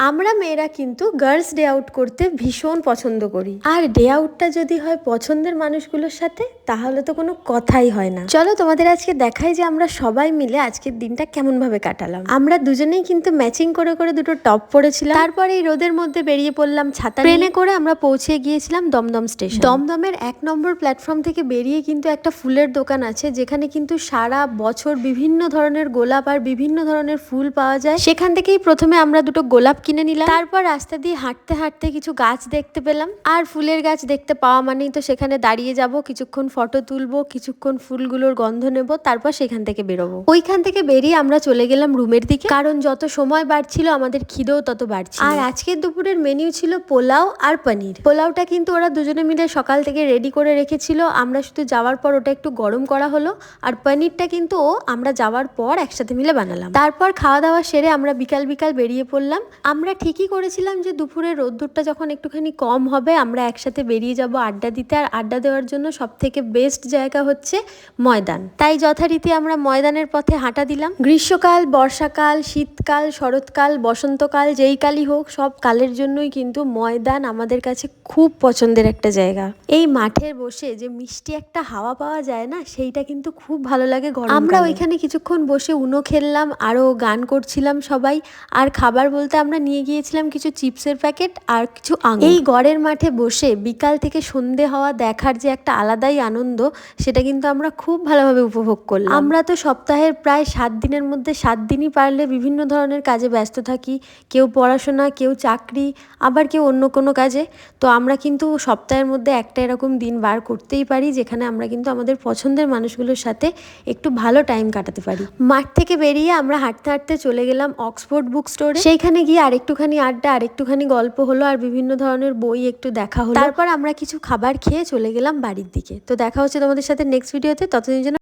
আমরা মেয়েরা কিন্তু গার্লস ডে আউট করতে ভীষণ পছন্দ করি, আর ডে আউটটা যদি হয় পছন্দের মানুষগুলোর সাথে তাহলে তো কোনো কথাই হয় না। চলো তোমাদের আজকে দেখাই যে আমরা সবাই মিলে আজকের দিনটা কেমন ভাবে কাটালাম। আমরা দুজনেই কিন্তু ম্যাচিং করে করে দুটো টপ পরেছিলাম। তারপর এই রোদের মধ্যে বেরিয়ে পড়লাম ছাতা। ট্রেনে করে আমরা পৌঁছে গিয়েছিলাম দমদম স্টেশন। দমদমের 1 নম্বর প্ল্যাটফর্ম থেকে বেরিয়ে কিন্তু একটা ফুলের দোকান আছে, যেখানে কিন্তু সারা বছর বিভিন্ন ধরনের গোলাপ আর বিভিন্ন ধরনের ফুল পাওয়া যায়। সেখান থেকেই প্রথমে আমরা দুটো গোলাপ কিনে নিলাম। তারপর রাস্তা দিয়ে হাঁটতে হাঁটতে কিছু গাছ দেখতে পেলাম, আর ফুলের গাছ দেখতে পাওয়া মানেই তো সেখানে দাঁড়িয়ে যাব, কিছুক্ষণ ফটো তুলবো, কিছুক্ষণ ফুলগুলোর গন্ধ নেব, তারপর সেখান থেকে বেরোবো। ওইখান থেকে বেরিয়ে আমরা চলে গেলাম রুমের দিকে, কারণ যত সময় বাড়ছিল আমাদের খিদেও তত বাড়ছিল। আর আজকের দুপুরের মেনু ছিল পোলাও আর পনির। পোলাওটা কিন্তু ওরা দুজনে মিলে সকাল থেকে রেডি করে রেখেছিল, আমরা শুধু যাওয়ার পর ওটা একটু গরম করা হলো। আর পনিরটা কিন্তু আমরা যাওয়ার পর একসাথে মিলে বানালাম। তারপর খাওয়া দাওয়া সেরে আমরা বিকাল বিকাল বেরিয়ে পড়লাম। আমরা ঠিকই করেছিলাম যে দুপুরে রোদ্দুরটা যখন একটুখানি কম হবে আমরা একসাথে বেরিয়ে যাব আড্ডা দিতে। আর আড্ডা দেওয়ার জন্য সব থেকে বেস্ট জায়গা হচ্ছে ময়দান। তাই যথারীতি আমরা ময়দানের পথে হাঁটা দিলাম। গ্রীষ্মকাল, বর্ষাকাল, শীতকাল, শরৎকাল, বসন্তকাল, যেই কালই হোক, সব কালের জন্যই কিন্তু ময়দান আমাদের কাছে খুব পছন্দের একটা জায়গা। এই মাঠে বসে যে মিষ্টি একটা হাওয়া পাওয়া যায় না, সেইটা কিন্তু খুব ভালো লাগে গরমকালে। আমরা ওইখানে কিছুক্ষণ বসে উনো খেললাম, আরও গান করছিলাম সবাই। আর খাবার বলতে আমরা নিয়ে গিয়েছিলাম কিছু চিপসের প্যাকেট আর কিছু আঙুর। এই গড়ের মাঠে বসে বিকাল থেকে সন্ধে হওয়া দেখার যে একটা আলাদাই আনন্দ, সেটা কিন্তু আমরা খুব ভালোভাবে উপভোগ করলাম। আমরা তো সপ্তাহের প্রায় 7 দিনের মধ্যে 7 দিনই পারলে বিভিন্ন ধরনের কাজে ব্যস্ত থাকি, কেউ পড়াশোনা, কেউ চাকরি, আবার কেউ অন্য কোনো কাজে। তো আমরা কিন্তু সপ্তাহের মধ্যে একটা এরকম দিন বার করতেই পারি, যেখানে আমরা কিন্তু আমাদের পছন্দের মানুষগুলোর সাথে একটু ভালো টাইম কাটাতে পারি। মাঠ থেকে বেরিয়ে আমরা হাঁটতে হাঁটতে চলে গেলাম অক্সফোর্ড বুক স্টোরে। সেইখানে গিয়ে আরেকটুখানি আড্ডা, আরেকটুখানি গল্প হলো, আর বিভিন্ন ধরনের বই একটু দেখা হলো। তারপর আমরা কিছু খাবার খেয়ে চলে গেলাম বাড়ির দিকে। তো দেখা হচ্ছে তোমাদের সাথে নেক্সট ভিডিওতে। ততদিন জন্য